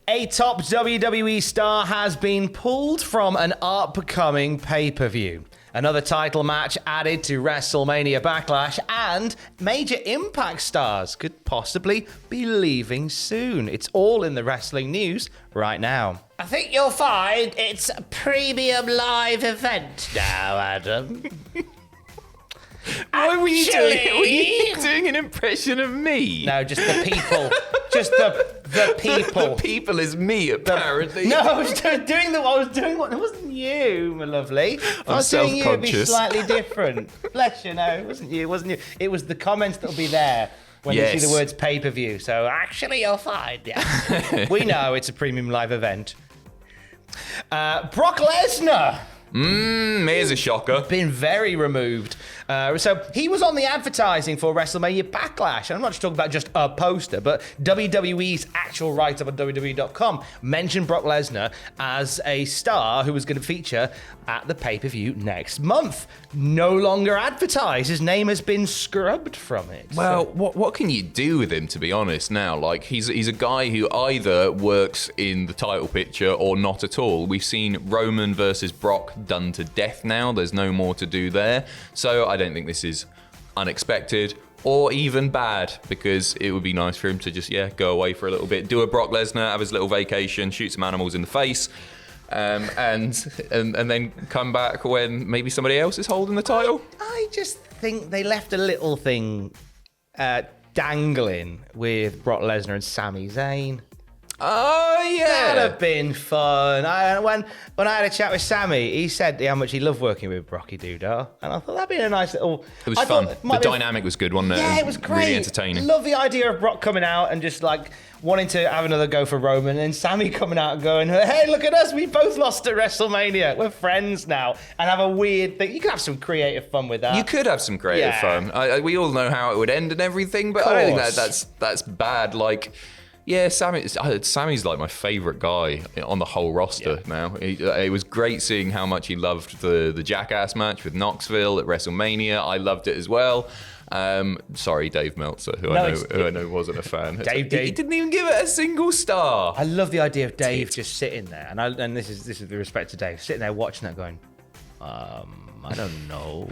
A top WWE star has been pulled from an upcoming pay-per-view. Another title match added to WrestleMania Backlash, and major Impact stars could possibly be leaving soon. It's all in the wrestling news right now. I think you'll find it's a premium live event now, Adam. Why were you doing? Were you doing an impression of me? No, just the people. Just the people. The people is me, apparently. No, I was doing what? It wasn't you, my lovely. If I was doing you, it'd be slightly different. Bless you, no, it wasn't you. It wasn't you. It was the comments that'll be there when you see the words pay-per-view. So actually, you'll find, yeah. We know it's a premium live event. Brock Lesnar. Here's a shocker. Been very removed. So he was on the advertising for WrestleMania Backlash. I'm not just talking about just a poster, but WWE's actual write-up on WWE.com mentioned Brock Lesnar as a star who was going to feature at the pay-per-view next month. No longer advertised. His name has been scrubbed from it. Well, what can you do with him, to be honest, now? Like, he's a guy who either works in the title picture or not at all. We've seen Roman versus Brock done to death now. There's no more to do there. So I don't think this is unexpected or even bad, because it would be nice for him to just, go away for a little bit, do a Brock Lesnar, have his little vacation, shoot some animals in the face, and then come back when maybe somebody else is holding the title. I just think they left a little thing dangling with Brock Lesnar and Sami Zayn. Oh, yeah. That'd have been fun. When I had a chat with Sammy, he said how much he loved working with Brocky Doodah, and I thought that'd be a nice little... It was fun. The dynamic was good, wasn't it? Yeah, it was great. Really entertaining. Love the idea of Brock coming out and just like wanting to have another go for Roman, and Sammy coming out and going, hey, look at us, we both lost at WrestleMania. We're friends now. And have a weird thing. You could have some creative fun with that. You could have some creative fun. We all know how it would end and everything, but I don't think that's bad. Like... Yeah, Sammy's like my favourite guy on the whole roster now. It was great seeing how much he loved the Jackass match with Knoxville at WrestleMania. I loved it as well. Sorry, Dave Meltzer, who I know wasn't a fan. He didn't even give it a single star. I love the idea of Dave just sitting there, and this is the respect to Dave, sitting there watching that, going, I don't know.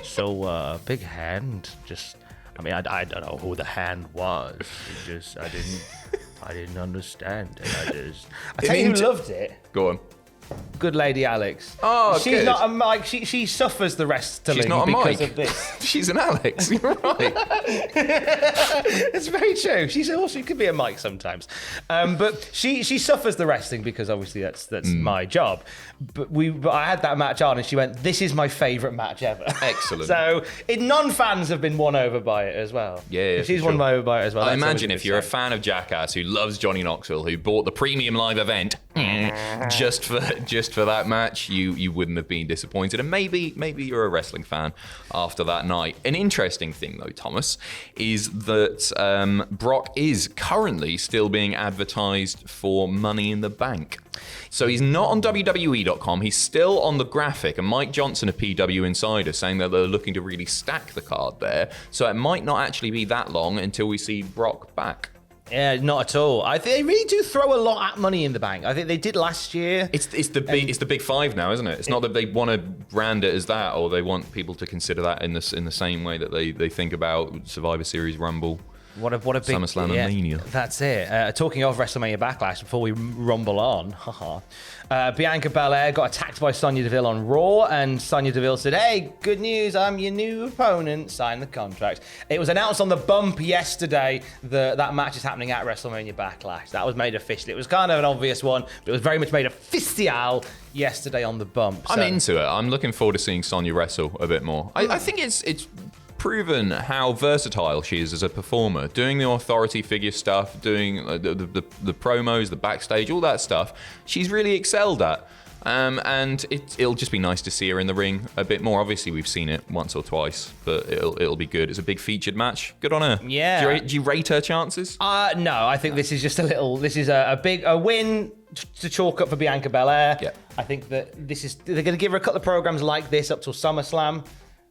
So big hand, just. I mean, I don't know who the hand was. It just, I didn't understand it. I tell you who loved it. Go on. Good lady Alex. Oh, she's good. not a Mike. She suffers the wrestling because of this. She's an Alex. You're right. It's very true. She could be a Mike sometimes, but she suffers the wrestling because obviously that's my job. But I had that match on, and she went, "This is my favourite match ever." Excellent. So non-fans have been won over by it as well. Yeah, she's won over by it as well. I imagine if you're a fan of Jackass who loves Johnny Knoxville, who bought the premium live event just for that match, you wouldn't have been disappointed. And maybe you're a wrestling fan after that night. An interesting thing, though, Thomas, is that Brock is currently still being advertised for Money in the Bank. So he's not on WWE.com. He's still on the graphic. And Mike Johnson of PW Insider saying that they're looking to really stack the card there. So it might not actually be that long until we see Brock back. Yeah, not at all. I think they really do throw a lot at Money in the Bank. I think they did last year. It's the big five now, isn't it? It's not that they want to brand it as that, or they want people to consider that in the same way that they think about Survivor Series, Rumble. What a big SummerSlam and Mania. That's it. Talking of WrestleMania Backlash, before we rumble on, Bianca Belair got attacked by Sonya Deville on Raw, and Sonya Deville said, "Hey, good news, I'm your new opponent. Sign the contract." It was announced on the bump yesterday that match is happening at WrestleMania Backlash. That was made official. It was kind of an obvious one, but it was very much made official yesterday on the bump. I'm into it. I'm looking forward to seeing Sonya wrestle a bit more. I think it's proven how versatile she is as a performer, doing the authority figure stuff, doing the promos, the backstage, all that stuff. She's really excelled at. And it'll just be nice to see her in the ring a bit more. Obviously, we've seen it once or twice, but it'll be good. It's a big featured match. Good on her. Yeah. Do you rate her chances? No, I think this is just this is a win to chalk up for Bianca Belair. Yeah. I think that they're going to give her a couple of programs like this up till SummerSlam.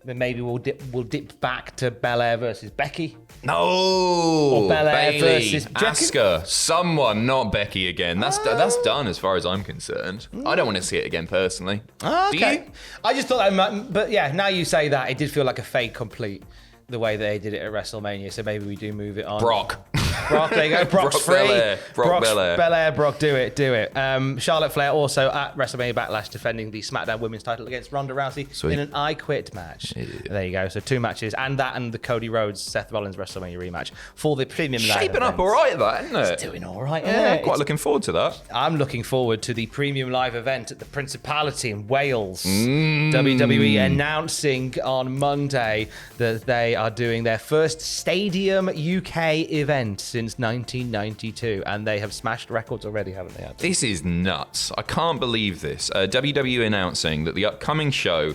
then maybe we'll dip back to Belair versus Becky. No, Or Belair Bailey, versus Jackie. Asuka, someone, not Becky again. That's done as far as I'm concerned. I don't want to see it again personally. Okay. Do you? I just thought that might, but yeah, now you say that, it did feel like a fade complete the way they did it at WrestleMania. So maybe we do move it on. Brock, there you go. Brock's Brock free. Belair. Brock Belair. Brock, do it. Charlotte Flair also at WrestleMania Backlash defending the SmackDown Women's title against Ronda Rousey in an I Quit match. Yeah. There you go. So 2 matches, and the Cody Rhodes Seth Rollins WrestleMania rematch for the premium. Shaping up all right, that isn't it? It's doing all right. Yeah, quite looking forward to that. I'm looking forward to the premium live event at the Principality in Wales. WWE announcing on Monday that they are doing their first Stadium UK event since 1992, and they have smashed records already, haven't they? This is nuts. I can't believe this. WWE announcing that the upcoming show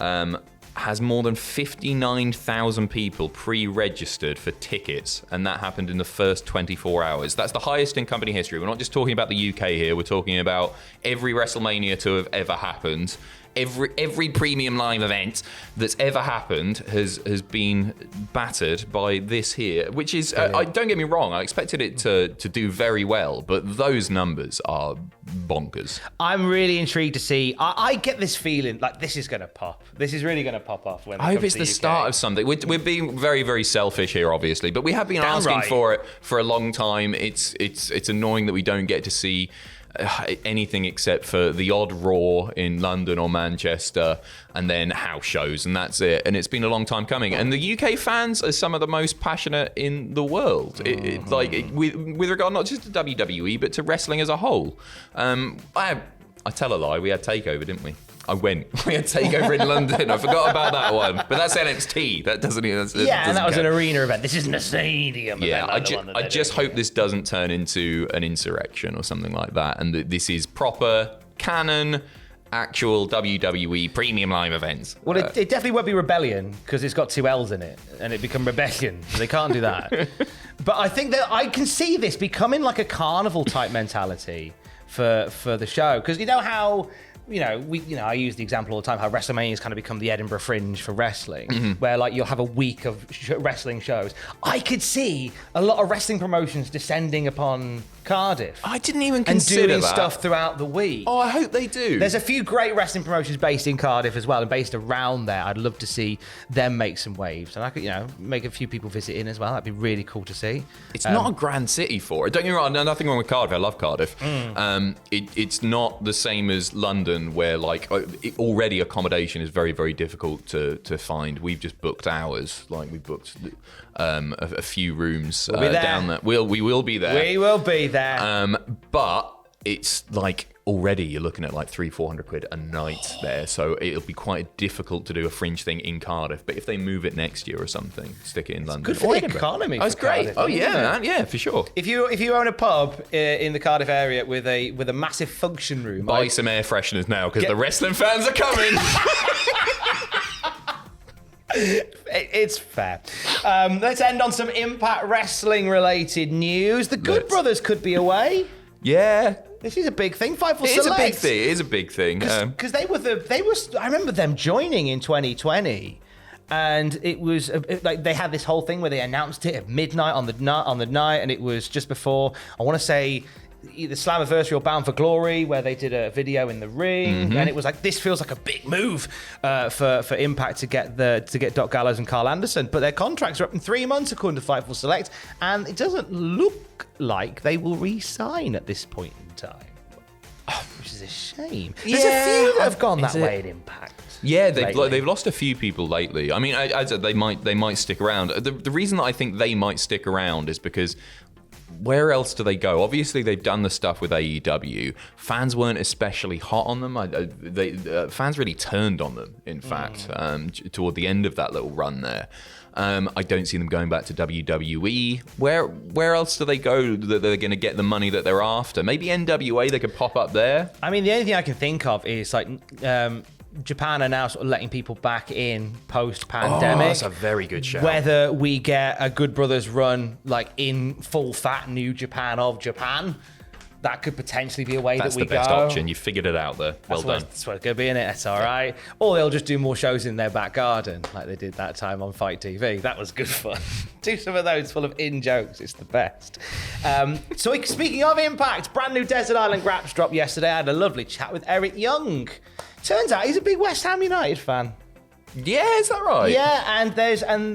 has more than 59,000 people pre-registered for tickets, and that happened in the first 24 hours. That's the highest in company history. We're not just talking about the UK here. We're talking about every WrestleMania to have ever happened. Every premium live event that's ever happened has been battered by this here, which is, don't get me wrong, I expected it to do very well, but those numbers are bonkers. I'm really intrigued to see. I get this feeling like this is going to pop. This is really going to pop off. When I hope it's the start of something. We're being very, very selfish here, obviously, but we have been asking for it for a long time. It's annoying that we don't get to see anything except for the odd Raw in London or Manchester, and then house shows, and that's it. And it's been a long time coming. And the UK fans are some of the most passionate in the world. With regard not just to WWE, but to wrestling as a whole. I tell a lie. We had Takeover, didn't we? I went. We had Takeover in London. I forgot about that one. But that's NXT. That doesn't. And that was an arena event. This isn't a stadium event. I just hope this doesn't turn into an insurrection or something like that, and that this is proper canon, actual WWE premium live events. Well, it definitely won't be rebellion because it's got 2 L's in it, and it become rebellion. So they can't do that. But I think that I can see this becoming like a carnival type mentality for the show, because you know how. I use the example all the time how WrestleMania has kind of become the Edinburgh Fringe for wrestling, where like you'll have a week of wrestling shows. I could see a lot of wrestling promotions descending upon Cardiff. I didn't even consider and doing that. stuff throughout the week. Oh, I hope they do. There's a few great wrestling promotions based in Cardiff as well, and based around there. I'd love to see them make some waves, and I could, make a few people visit in as well. That'd be really cool to see. It's not a grand city for it. Don't get me wrong. Nothing wrong with Cardiff. I love Cardiff. It's not the same as London, where like already accommodation is very, very difficult to find. We've just booked ours. Like we booked a few rooms down there. We will be there. We will be there. But it's like already you're looking at like £300-400 a night there, so it'll be quite difficult to do a fringe thing in Cardiff. But if they move it next year or something, stick it in London. Good for the economy. That's great. Cardiff, oh yeah, man. Yeah, for sure. If you own a pub in the Cardiff area with a massive function room, buy some air fresheners now because the wrestling fans are coming. It's fair. Let's end on some Impact Wrestling related news. The Good Brothers could be away. Yeah. This is a big thing. Fightful Select. Select. It is a big thing. Because they were. I remember them joining in 2020, and it was like they had this whole thing where they announced it at midnight on the night, and it was just before, I want to say, either Slammiversary or Bound for Glory, where they did a video in the ring, and it was like, this feels like a big move for Impact to get Doc Gallows and Carl Anderson, but their contracts are up in 3 months according to Fightful Select, and it doesn't look like they will re-sign at this point in time, which is a shame. There's a few that have gone that way at Impact. Yeah, they've lost a few people lately. I mean, I said they might stick around. The reason that I think they might stick around is because where else do they go? Obviously, they've done the stuff with AEW. Fans weren't especially hot on them. Fans really turned on them, in fact, toward the end of that little run there. I don't see them going back to WWE. Where else do they go that they're going to get the money that they're after? Maybe NWA, they could pop up there. I mean, the only thing I can think of is like Japan are now sort of letting people back in post-pandemic. Oh, that's a very good show. Whether we get a Good Brothers run like in full fat New Japan of Japan, that could potentially be a way That's that we the best go. option. You figured it out there. Well done. That's what it's going to be, in it. That's all right. Or they'll just do more shows in their back garden, like they did that time on Fight TV. That was good fun. Do some of those full of in-jokes. It's the best. So speaking of Impact, brand new Desert Island Graps dropped yesterday. I had a lovely chat with Eric Young. Turns out he's a big West Ham United fan. Yeah, is that right? Yeah, and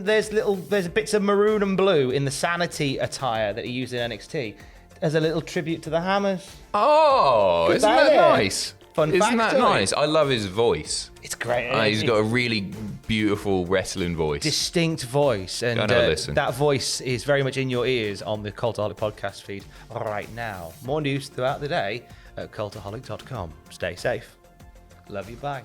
there's bits of maroon and blue in the Sanity attire that he used in NXT as a little tribute to the Hammers. Oh, Good isn't that idea. nice? Fun Isn't that factoid. nice? I love his voice. It's great. He's got a really beautiful wrestling voice. Distinct voice, and Gotta listen. that voice is very much in your ears on the Cultaholic podcast feed right now. More news throughout the day at cultaholic.com. Stay safe. Love you. Bye.